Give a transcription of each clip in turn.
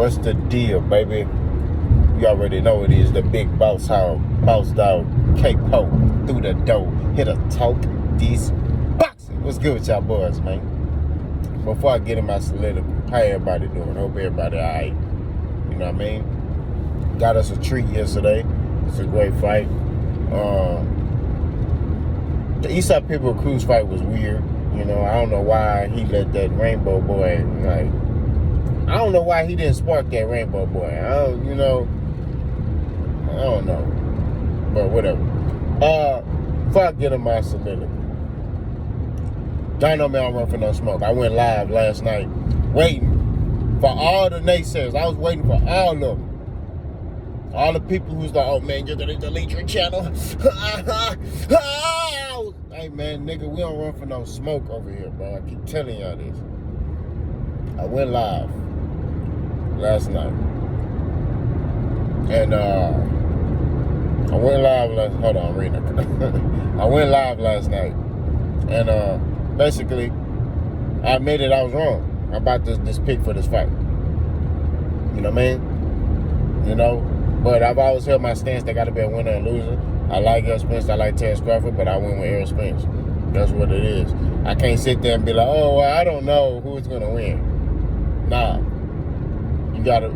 What's the deal, baby? You already know it is the big boss dog, K-Po, through the door, hit a talk, these boxing. What's good with y'all boys, man? Before I get in my soliloquy, how everybody doing? Hope everybody all right. You know what I mean? Got us a treat yesterday. It's a great fight. The Eastside Pitbull Cruz fight was weird. You know, I don't know why he let that Rainbow Boy, I don't know why he didn't spark that Rainbow Boy. I don't know. But whatever. Before I get in my soliloquy, y'all know me, I don't run for no smoke. I went live last night waiting for all the naysayers. I was waiting for all of them. All the people who's like, oh man, you're gonna delete your channel. Hey man, nigga, we don't run for no smoke over here, bro. I keep telling y'all this. I went live last night. And I went live last night. And basically, I admitted I was wrong about this pick for this fight. You know what I mean? You know? But I've always held my stance. They got to be a winner and loser. I like Errol Spence. I like Terence Crawford, but I went with Errol Spence. That's what it is. I can't sit there and be like, oh, well, I don't know who's gonna win. Nah, you gotta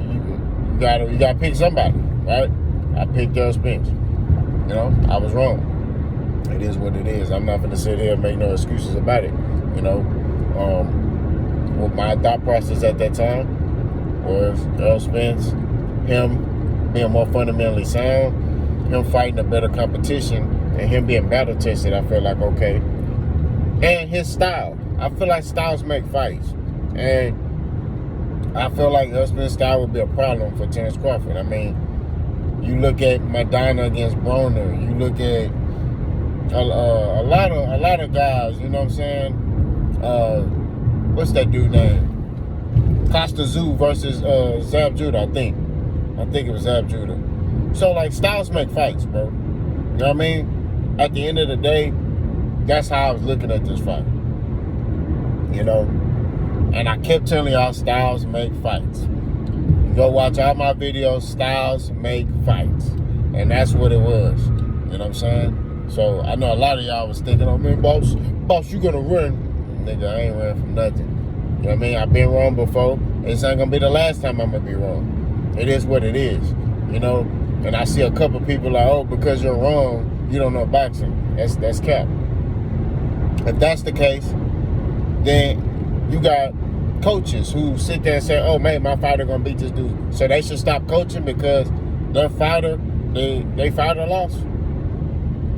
pick somebody, right? I picked Errol Spence. You know, I was wrong. It is what it is. I'm not gonna sit here and make no excuses about it. You know, what my thought process at that time was Errol Spence, him being more fundamentally sound, him fighting a better competition, and him being battle tested. I feel like okay, and his style. I feel like styles make fights, and I feel like Spence style would be a problem for Terence Crawford. I mean, you look at Madonna against Broner. You look at a lot of guys. You know what I'm saying? What's that dude name? Costa Zoo versus Zab Judah. I think it was Zab Judah. So like styles make fights, bro. You know what I mean? At the end of the day, that's how I was looking at this fight. You know? And I kept telling y'all styles make fights. You go watch all my videos, styles make fights. And that's what it was. You know what I'm saying? So I know a lot of y'all was thinking, oh man, boss, you gonna run. Nigga, I ain't running from nothing. You know what I mean? I've been wrong before. This ain't gonna be the last time I'm gonna be wrong. It is what it is. You know? And I see a couple people like, oh, because you're wrong, you don't know boxing. That's cap. If that's the case, then you got coaches who sit there and say, oh man, my fighter gonna beat this dude. So they should stop coaching because their fighter, they fighter lost.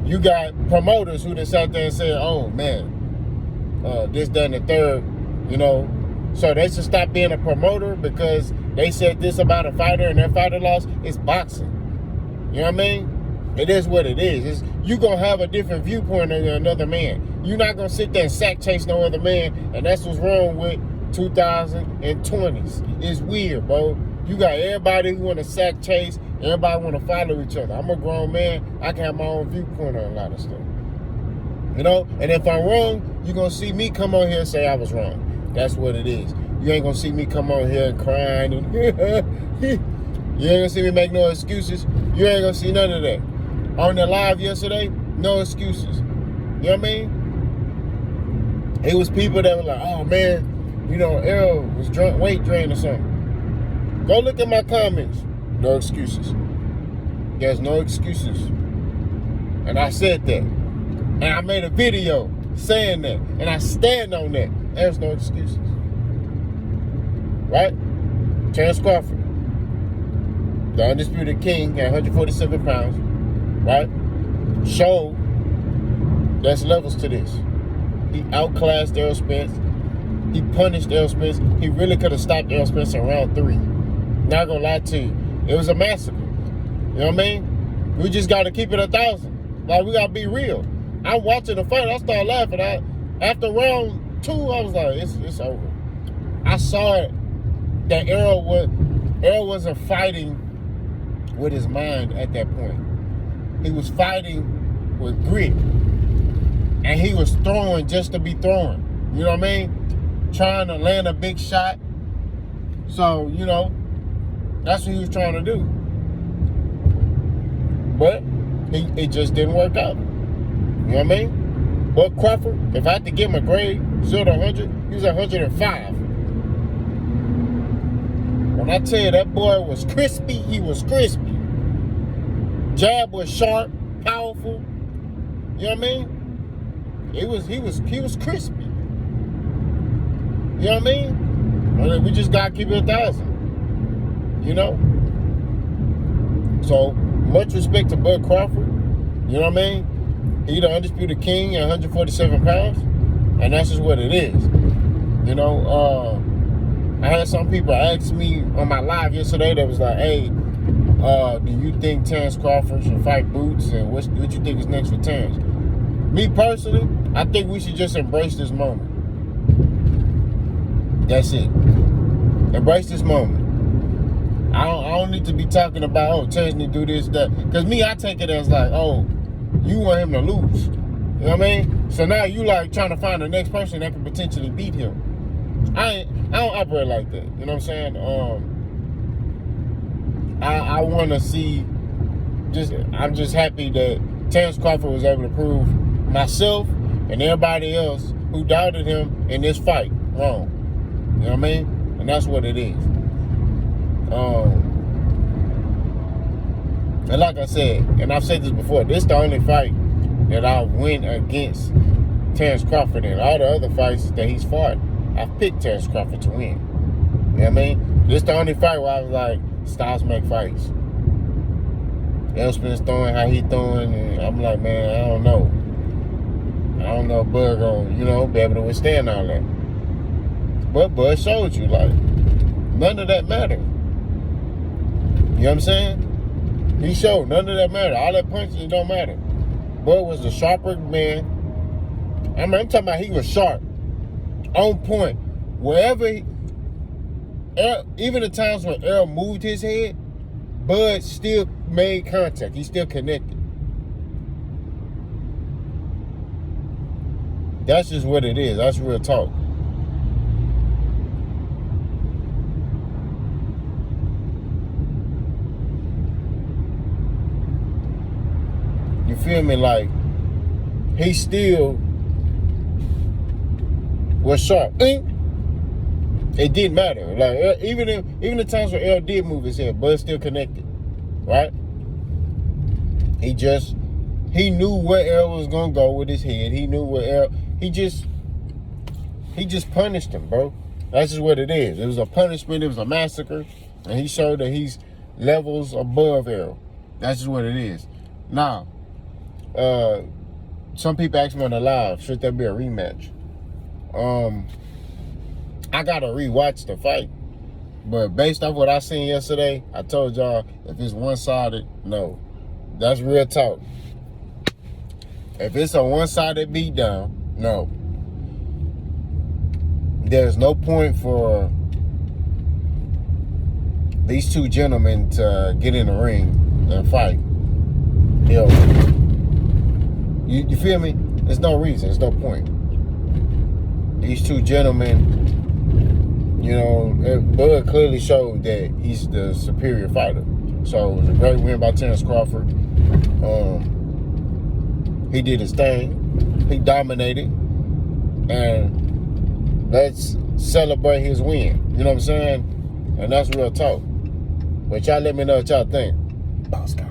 You got promoters who just sat there and said, oh man, this, that, and the third, you know. So they should stop being a promoter because they said this about a fighter and their fighter lost. It's boxing. You know what I mean? It is what it is. You gonna have a different viewpoint than another man. You're not gonna sit there and sack chase no other man, and that's what's wrong with 2020s. It's weird, bro. You got everybody who wanna sack chase, everybody wanna follow each other. I'm a grown man, I can have my own viewpoint on a lot of stuff. You know? And if I'm wrong, you're gonna see me come on here and say I was wrong. That's what it is. You ain't gonna see me come on here and crying and you ain't gonna see me make no excuses. You ain't gonna see none of that. On the live yesterday, no excuses. You know what I mean? It was people that were like, oh man, you know, Errol was weight drained or something. Go look at my comments. No excuses. There's no excuses. And I said that. And I made a video saying that. And I stand on that. There's no excuses. Right? Terence Crawford, the undisputed king at 147 pounds, right? Showed there's levels to this. He outclassed Errol Spence. He punished Errol Spence. He really could have stopped Errol Spence in round 3. Not gonna lie to you. It was a massacre. You know what I mean? We just gotta keep it 1,000. Like, we gotta be real. I'm watching the fight. I started laughing. After round 2, I was like, it's over. I saw it that Errol wasn't fighting with his mind at that point. He was fighting with grit. And he was throwing just to be throwing. You know what I mean? Trying to land a big shot. So, you know, That's what he was trying to do. But it just didn't work out. You know what I mean? But Crawford, if I had to give him a grade, 0 to 100, he was 105. When I tell you that boy was crispy, he was crispy. Jab was sharp, powerful. You know what I mean? He was crispy. You know what I mean? We just gotta keep it 1,000. You know? So much respect to Bud Crawford. You know what I mean? He the undisputed king at 147 pounds. And that's just what it is. You know, I had some people ask me on my live yesterday that was like, hey, do you think Terence Crawford should fight Boots? And what you think is next for Terence? Me personally, I think we should just embrace this moment. That's it. Embrace this moment. I don't need to be talking about, oh, Terence need to do this, that. Because me, I take it as like, oh, you want him to lose. You know what I mean? So now you like trying to find the next person that can potentially beat him. I don't operate like that. You know what I'm saying? I want to see. I'm just happy that Terence Crawford was able to prove myself and everybody else who doubted him in this fight wrong. You know what I mean? And that's what it is. And like I said, and I've said this before, this is the only fight that I win against Terence Crawford in. All the other fights that he's fought, I've picked Terence Crawford to win. You know what I mean? This is the only fight where I was like, styles make fights. Errol Spence throwing how he throwing, and I'm like, man, I don't know if Bud gonna, be able to withstand all that. But Bud showed you, like, none of that mattered. You know what I'm saying? He showed none of that mattered. All that punching, it don't matter. Bud was the sharper man. I'm talking about he was sharp, on point. Even the times when Errol moved his head, Bud still made contact. He still connected. That's just what it is. That's real talk. You feel me? Like, he still was sharp. It didn't matter. Like, even the times when Errol did move his head, Bud still connected. Right? He knew where Errol was gonna go with his head. He knew where Errol. He just punished him, bro. That's just what it is. It was a punishment. It was a massacre, and he showed that he's levels above Errol. That's just what it is. Now, some people ask me on the live, should there be a rematch? I gotta rewatch the fight, but based off what I seen yesterday, I told y'all if it's one-sided, no. That's real talk. If it's a one-sided beatdown, no. There's no point for these two gentlemen to get in the ring and fight. You feel me? There's no reason. There's no point. These two gentlemen, Bud clearly showed that he's the superior fighter. So it was a great win by Terence Crawford. He did his thing. He dominated. And let's celebrate his win. You know what I'm saying? And that's real talk. But y'all let me know what y'all think. Boss guy.